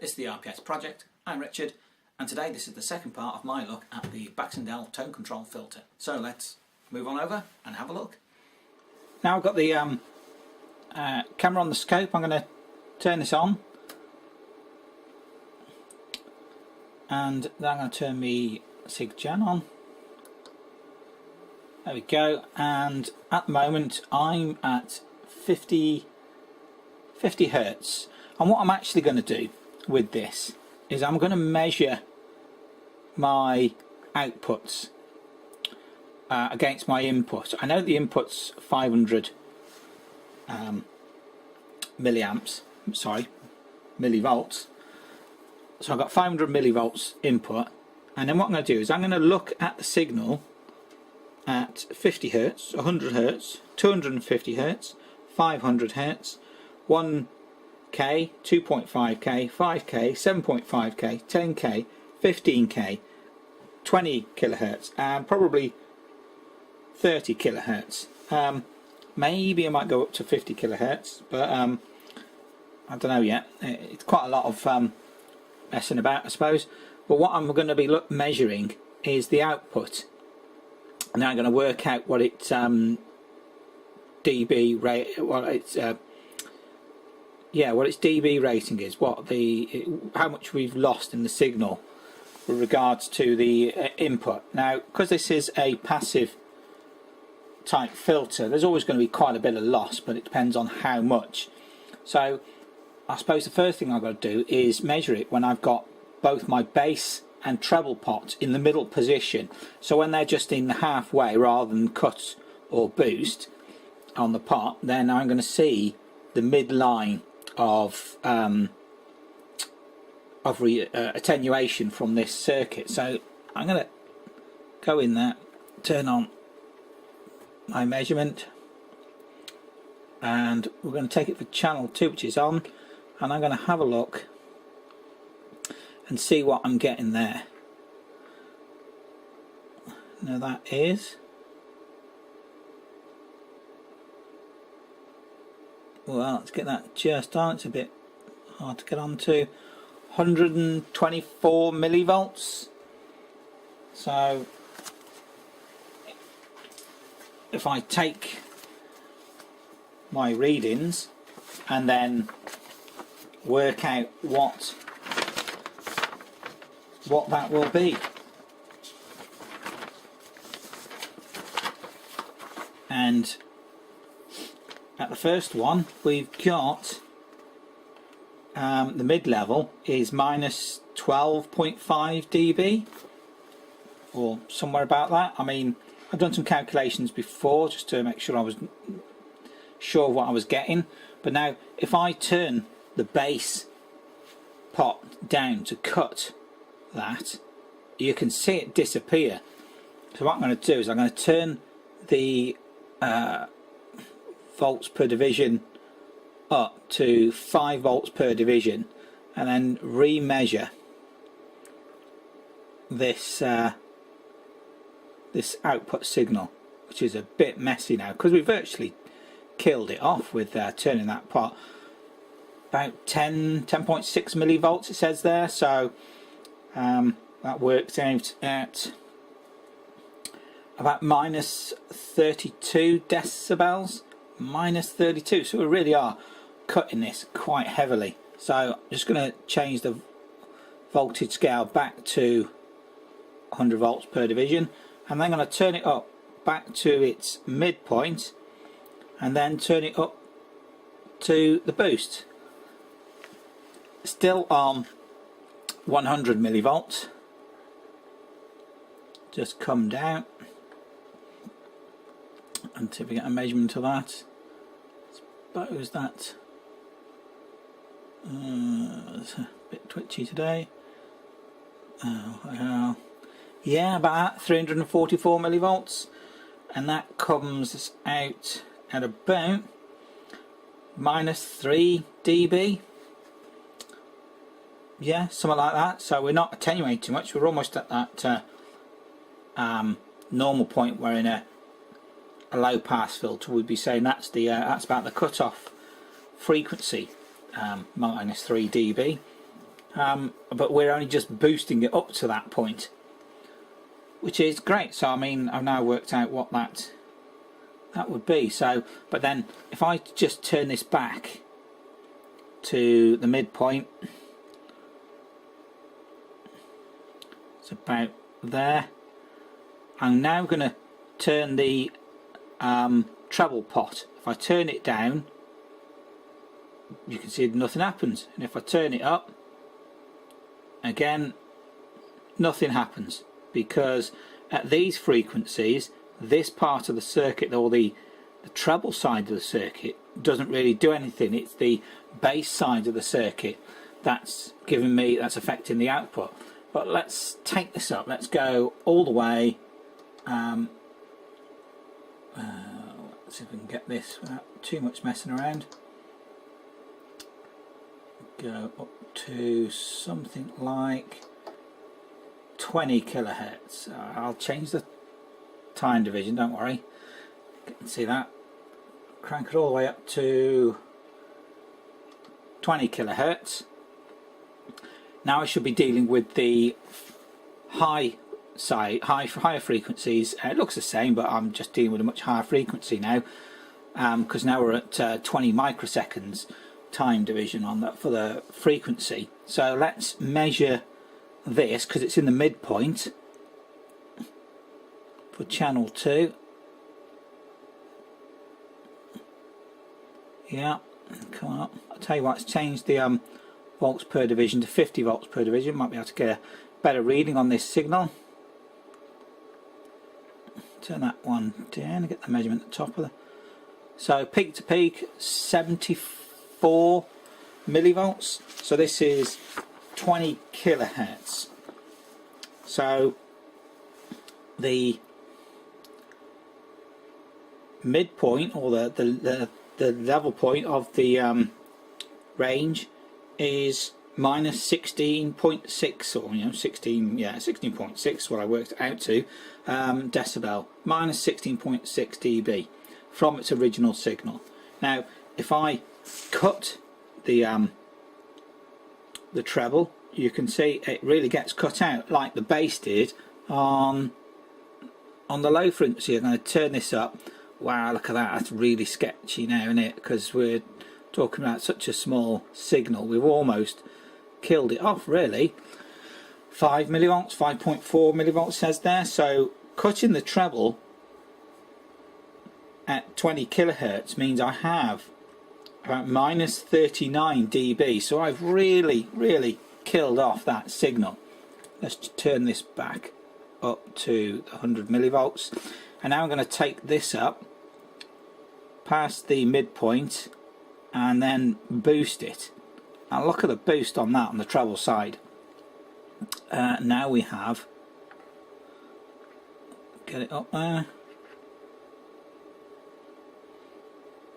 It's the RPS project. I'm Richard, and today this is the second part of my look at the Baxandall Tone Control filter. So let's move on over and have a look. Now I've got the camera on the scope. I'm going to turn this on, and then I'm going to turn the SIG-Gen on. There we go, and at the moment I'm at 50 Hertz. And what I'm actually going to do with this is I'm going to measure my outputs against my input. I know the input's 500 millivolts. So I've got 500 millivolts input, and then what I'm going to do is I'm going to look at the signal at 50 Hertz, 100 Hertz, 250 Hertz, 500 Hertz, 1K, 2.5K, 5K, 7.5K, 10K, 15K, 20 kilohertz, and probably 30 kilohertz. Maybe I might go up to 50 kilohertz, but I don't know yet. It's quite a lot of messing about, I suppose. But what I'm going to be measuring is the output. Now I'm going to work out what its dB rate, what its dB rating is, how much we've lost in the signal with regards to the input. Now, because this is a passive type filter, there's always going to be quite a bit of loss, but it depends on how much. So I suppose the first thing I've got to do is measure it when I've got both my bass and treble pot in the middle position. So when they're just in the halfway rather than cut or boost on the pot, then I'm going to see the midline of attenuation from this circuit. So I'm going to go in there, turn on my measurement, and we're going to take it for channel 2, which is on, and I'm going to have a look and see what I'm getting there. Now that is, well, let's get that just on. It's a bit hard to get onto. 124 millivolts. So if I take my readings and then work out what that will be, and at the first one we've got the mid-level is minus 12.5 dB or somewhere about that. I mean, I've done some calculations before just to make sure I was sure of what I was getting, but now if I turn the bass pot down to cut that, you can see it disappear. So what I'm going to do is I'm going to turn the volts per division up to 5 volts per division, and then remeasure this this output signal, which is a bit messy now because we virtually killed it off with turning that pot. About 10.6 millivolts it says there, so that works out at about minus 32 decibels, minus 32. So we really are cutting this quite heavily. So I'm just going to change the voltage scale back to 100 volts per division, and then I'm going to turn it up back to its midpoint, and then turn it up to the boost. Still on 100 millivolts. Just come down and see if we get a measurement of that. Suppose that it's a bit twitchy today. Yeah, about 344 millivolts, and that comes out at about minus 3 dB. Yeah, something like that. So we're not attenuating too much. We're almost at that normal point where in a low pass filter we'd be saying that's about the cutoff frequency, minus 3 dB. but we're only just boosting it up to that point, which is great. So I mean, I've now worked out what that would be. So, but then if I just turn this back to the midpoint, it's about there. I'm now going to turn the treble pot. If I turn it down, you can see nothing happens, and if I turn it up again, nothing happens, because at these frequencies this part of the circuit, or the treble side of the circuit, doesn't really do anything. It's the bass side of the circuit that's affecting the output. But let's take this up. Let's go all the way. Let's see if we can get this without too much messing around. Go up to something like 20 kilohertz. I'll change the time division, don't worry. You can see that. Crank it all the way up to 20 kilohertz. Now I should be dealing with the higher frequencies. It looks the same, but I'm just dealing with a much higher frequency now, because now we're at 20 microseconds time division on that for the frequency. So let's measure this, because it's in the midpoint for channel 2. Yeah, come on up. I'll tell you what, it's changed the volts per division to 50 volts per division. Might be able to get a better reading on this signal. Turn that one down and get the measurement at the top of the... So peak to peak, 74 millivolts. So this is 20 kilohertz. So the midpoint, or the level point of the range, is minus 16.6, or 16.6, what I worked out to, decibel, minus 16.6 dB from its original signal. Now if I cut the treble, you can see it really gets cut out like the bass did on the low frequency. I'm going to turn this up. Wow, look at that, that's really sketchy now, isn't it? Because we're talking about such a small signal, we've almost killed it off, really. 5 millivolts, 5.4 millivolts says there. So cutting the treble at 20 kilohertz means I have about minus 39 dB. So I've really killed off that signal. Let's turn this back up to 100 millivolts, and now I'm going to take this up past the midpoint and then boost it. Now look at the boost on that on the treble side. Now we have, get it up there,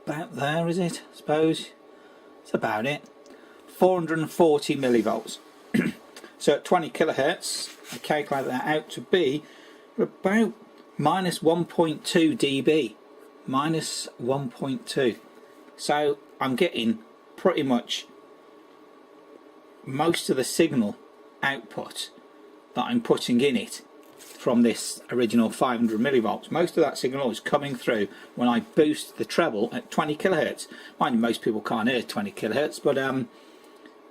about there, is it? I suppose it's about it. 440 millivolts. So at 20 kilohertz, I calculate that out to be about minus 1.2 dB. Minus 1.2. So I'm getting pretty much most of the signal output that I'm putting in it from this original 500 millivolts. Most of that signal is coming through when I boost the treble at 20 kilohertz. Mind you, most people can't hear 20 kilohertz, but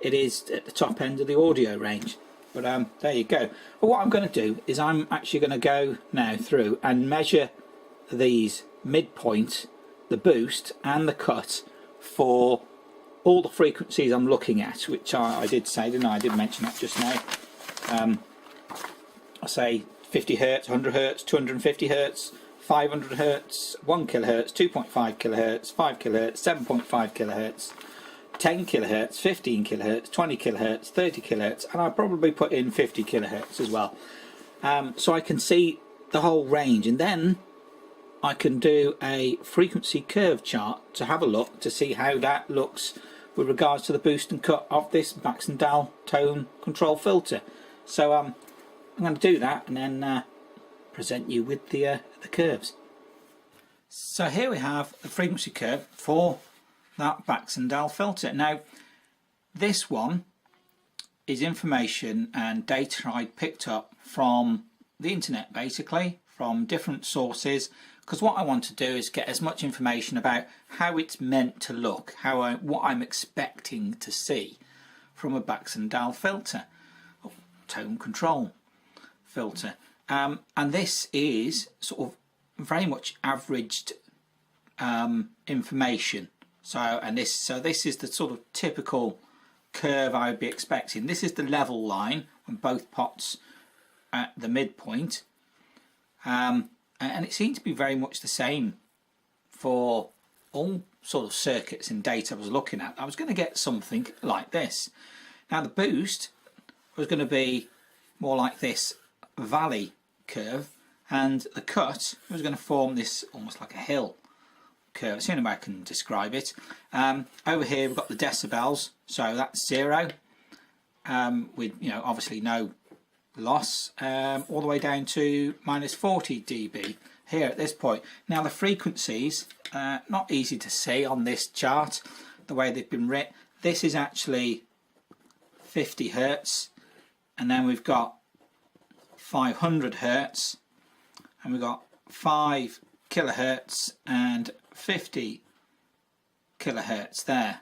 it is at the top end of the audio range. But there you go. But what I'm going to do is I'm actually going to go now through and measure these midpoint, the boost and the cut for all the frequencies I'm looking at, which I did say, didn't I? I did mention that just now. I say 50 hertz, 100 hertz, 250 hertz, 500 hertz, 1 kilohertz, 2.5 kilohertz, 5 kilohertz, 7.5 kilohertz, 10 kilohertz, 15 kilohertz, 20 kilohertz, 30 kilohertz, and I'll probably put in 50 kilohertz as well. So I can see the whole range, and then I can do a frequency curve chart to have a look to see how that looks with regards to the boost and cut of this Baxandall Tone control filter. So I'm going to do that and then present you with the curves. So here we have the frequency curve for that Baxandall filter. Now this one is information and data I picked up from the internet, basically from different sources, because what I want to do is get as much information about how it's meant to look, what I'm expecting to see from a Baxandall filter, tone control filter, and this is sort of very much averaged information. So this is the sort of typical curve I would be expecting. This is the level line on both pots at the midpoint, and it seemed to be very much the same for all sort of circuits and data I was looking at. I was going to get something like this. Now the boost was going to be more like this valley curve, and the cut was going to form this almost like a hill curve. That's the only way I can describe it. Over here we've got the decibels, so that's 0, with obviously no loss, all the way down to minus 40 dB here at this point. Now the frequencies, not easy to see on this chart the way they've been written. This is actually 50 Hertz, and then we've got 500 Hertz, and we've got 5 kilohertz and 50 kilohertz there,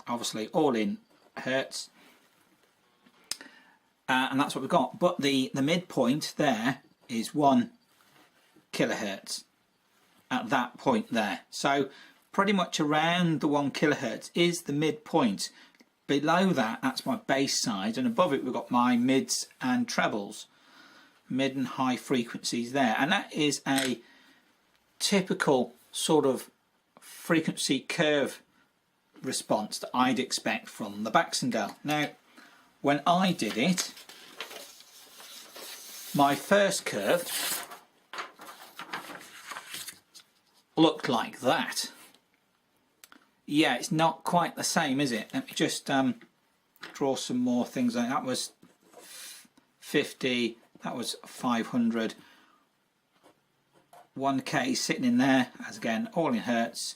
obviously all in hertz, and that's what we've got. But the midpoint there is 1 kilohertz at that point there, so pretty much around the 1 kilohertz is the midpoint. Below that, that's my bass side, and above it we've got my mids and trebles, mid and high frequencies there, and that is a typical sort of frequency curve response that I'd expect from the Baxandall. Now when I did it, my first curve looked like that. Yeah, it's not quite the same, is it? Let me just draw some more things. That was 50, that was 500, 1K sitting in there, as again all in hertz,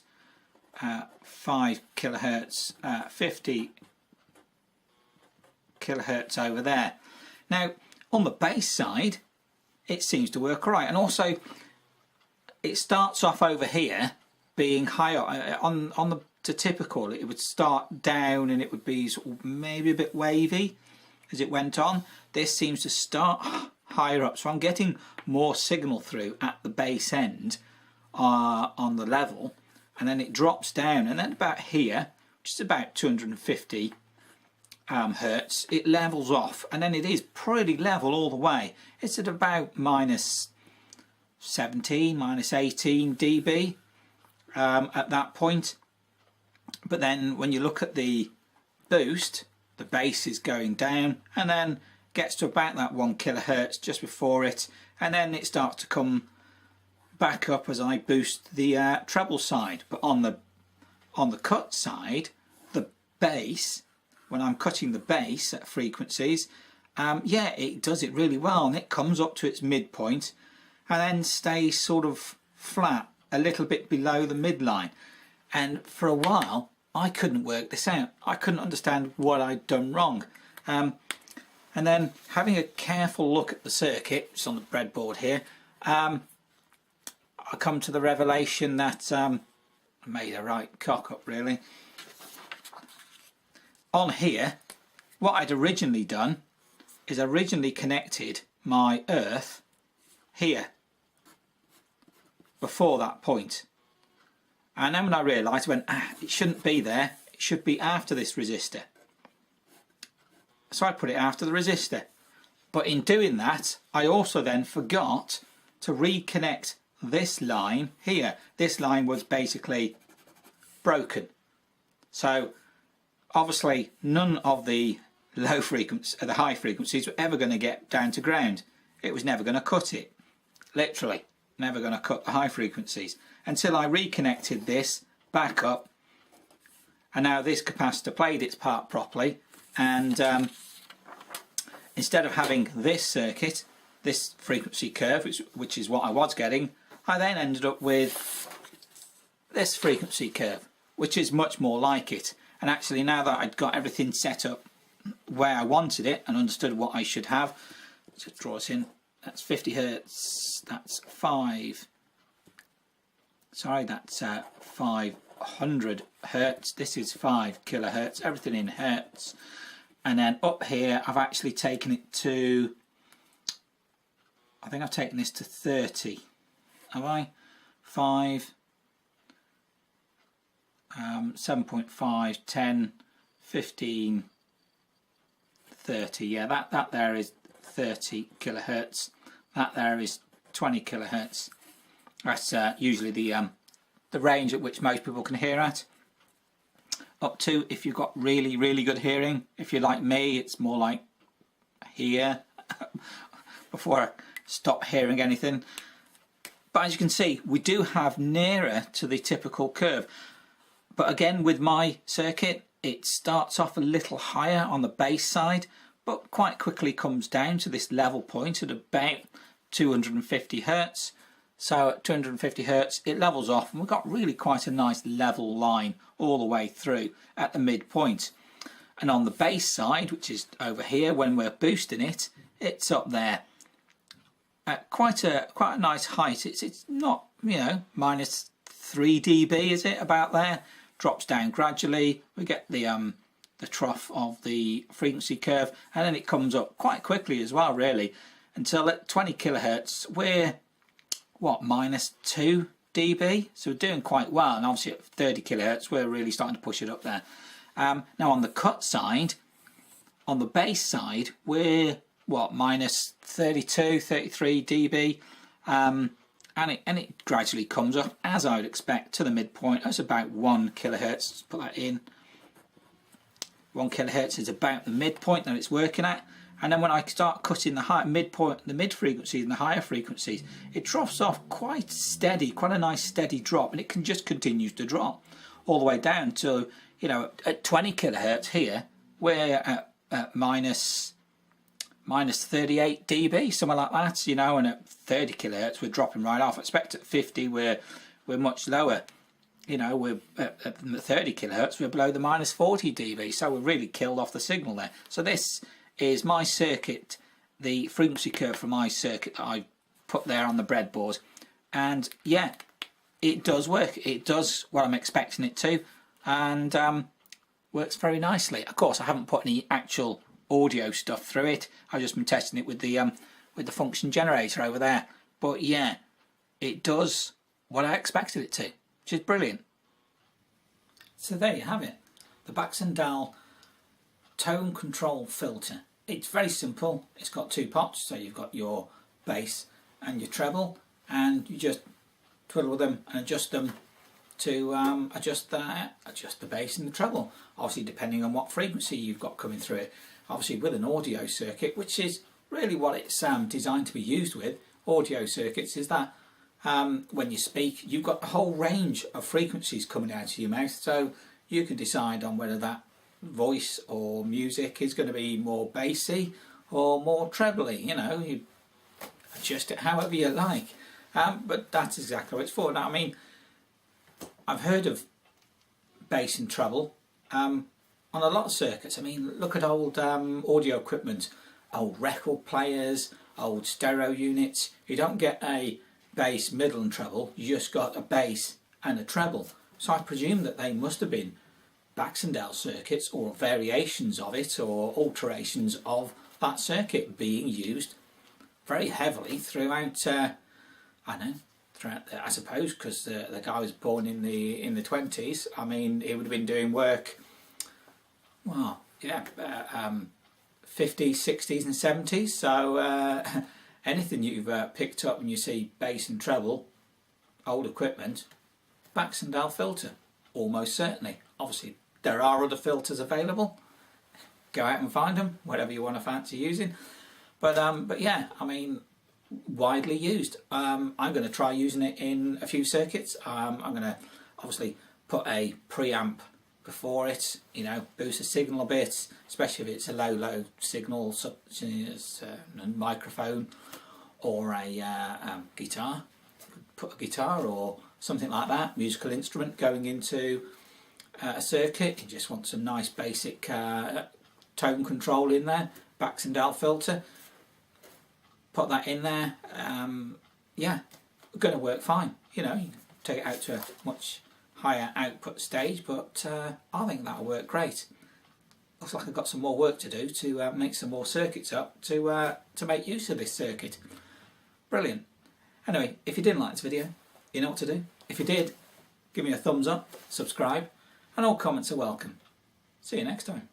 5 kilohertz, 50 kilohertz over there. Now on the bass side it seems to work all right, and also it starts off over here being higher on the typical. It would start down and it would be sort of maybe a bit wavy as it went on. This seems to start higher up, so I'm getting more signal through at the bass end on the level, and then it drops down, and then about here, which is about 250 hertz, it levels off, and then it is pretty level all the way. It's at about minus 17, minus 18 dB at that point. But then when you look at the boost, the bass is going down, and then gets to about that 1 kilohertz just before it, and then it starts to come back up as I boost the treble side. But on the cut side, the bass, when I'm cutting the bass at frequencies, yeah, it does it really well, and it comes up to its midpoint and then stays sort of flat a little bit below the midline. And for a while I couldn't work this out. I couldn't understand what I'd done wrong. And then having a careful look at the circuit, it's on the breadboard here, I come to the revelation that I made a right cock up really. On here, what I'd originally done is connected my earth here before that point. And then when I realised, it shouldn't be there, it should be after this resistor. So I put it after the resistor. But in doing that, I also then forgot to reconnect this line here. This line was basically broken. So obviously none of the high frequencies were ever going to get down to ground. It was never going to cut it. Literally, never going to cut the high frequencies. Until I reconnected this back up, and now this capacitor played its part properly, and instead of having this circuit, this frequency curve, which is what I was getting, I then ended up with this frequency curve, which is much more like it. And actually, now that I'd got everything set up where I wanted it and understood what I should have. Just draw it in. That's 50 hertz. That's 500 hertz. This is 5 kilohertz. Everything in hertz. And then up here, I've actually taken it to, I think I've taken this to 30. Have I? 7.5, 10, 15, 30. Yeah, that there is 30 kilohertz. That there is 20 kilohertz. That's usually the range at which most people can hear at. Up to, if you've got really, really good hearing. If you're like me, it's more like here before I stop hearing anything. But as you can see, we do have nearer to the typical curve. But again, with my circuit, it starts off a little higher on the bass side, but quite quickly comes down to this level point at about 250 hertz. So at 250 hertz, it levels off, and we've got really quite a nice level line all the way through at the midpoint. And on the bass side, which is over here, when we're boosting it, it's up there at quite a nice height. It's not, you know, minus 3 dB, is it, about there? Drops down gradually. We get the trough of the frequency curve, and then it comes up quite quickly as well, really, until at 20 kilohertz we're what, minus 2 dB, so we're doing quite well. And obviously at 30 kilohertz we're really starting to push it up there. Now on the cut side, on the bass side, we're what, minus 32, 33 dB, and it gradually comes up, as I would expect, to the midpoint. That's about 1 kilohertz. Let's put that in. 1 kilohertz is about the midpoint that it's working at. And then when I start cutting the high midpoint, the mid frequencies and the higher frequencies, it drops off quite steady, quite a nice steady drop, and it can just continue to drop all the way down to, you know, at 20 kilohertz here, we're at minus 38 dB, something like that, you know, and at 30 kilohertz we're dropping right off. I expect at 50 we're much lower. You know, we're at 30 kilohertz, we're below the minus 40 dB, so we've really killed off the signal there. So this is my circuit, the frequency curve for my circuit that I put there on the breadboard, and yeah, it does work. It does what I'm expecting it to, and works very nicely. Of course, I haven't put any actual audio stuff through it. I've just been testing it with the function generator over there. But yeah, it does what I expected it to, which is brilliant. So there you have it, the Baxandall Tone control filter. It's very simple. It's got 2 pots, so you've got your bass and your treble, and you just twiddle them and adjust them to adjust the bass and the treble, obviously depending on what frequency you've got coming through it. Obviously with an audio circuit, which is really what it's designed to be used with, audio circuits, is that when you speak, you've got a whole range of frequencies coming out of your mouth, so you can decide on whether that voice or music is going to be more bassy or more trebly. You know, you adjust it however you like, but that's exactly what it's for. Now, I mean, I've heard of bass and treble on a lot of circuits. I mean, look at old audio equipment, old record players, old stereo units. You don't get a bass, middle and treble, you just got a bass and a treble. So I presume that they must have been Baxandall circuits, or variations of it, or alterations of that circuit being used very heavily throughout. I suppose because the guy was born in the 20s. I mean, he would have been doing work. Well, yeah, 50s, 60s, and 70s. So anything you've picked up when you see bass and treble, old equipment, Baxandall filter, almost certainly. Obviously, there are other filters available. Go out and find them, whatever you want to fancy using. But yeah, I mean, widely used. I'm going to try using it in a few circuits. I'm going to obviously put a preamp before it, you know, boost the signal a bit, especially if it's a low signal, such as a microphone or a guitar. Put a guitar or something like that, musical instrument, going into a circuit. You just want some nice basic tone control in there, Baxandall filter. Put that in there. Yeah, going to work fine. You know, you can take it out to a much higher output stage, but I think that'll work great. Looks like I've got some more work to do to make some more circuits up to make use of this circuit. Brilliant. Anyway, if you didn't like this video, you know what to do. If you did, give me a thumbs up, subscribe, and all comments are welcome. See you next time.